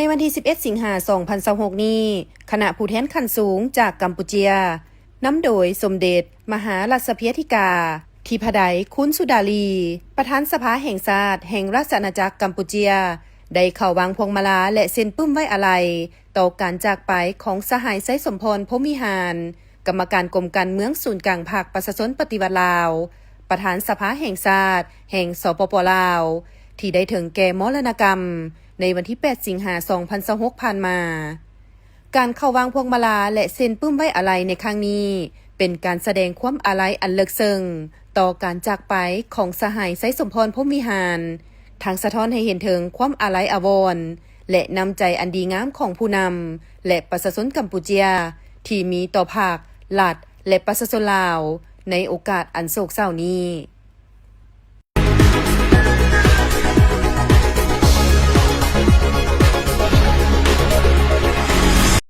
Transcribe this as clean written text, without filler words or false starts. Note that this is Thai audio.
ในวันที่ 11 สิงหาคม 2026 นี้คณะผู้แทนขั้นสูงจากกัมพูเชียนำโดยสมเด็จมหารัชเพียธิกาทิพไดคุณสุดาลี ประธานสภาแห่งชาติแห่งราชอาณาจักรกัมพูเชียได้เข้าวางพวงมาลาและเซ็นปึ้มไว้อาลัยต่อการจากไปของสหายไซสมพรพรหมวิหารกรรมการกรมการเมืองศูนย์กลางภาคประชาชนปฏิวัติลาวประธานสภาแห่งชาติแห่งสปป.ลาวที่ได้ถึงแก่มรณกรรมในวันที่ 8 สิงหาคม 2026 ผ่านมาการเข้าวางพวงมาลาและเซ็นปึ้มไว้อาลัยในครั้งนี้เป็นการแสดงความอาลัยอันลึกซึ้งต่อการจากไปของสหายไซสมพรพรหมวิหารทางสะท้อนให้เห็นถึงความอาลัยอาวรณ์และน้ำใจอันดีงามของผู้นำและประชาชนกัมพูเชียที่มีต่อภาครัฐและประชาชนลาวในโอกาสอันโศกเศร้านี้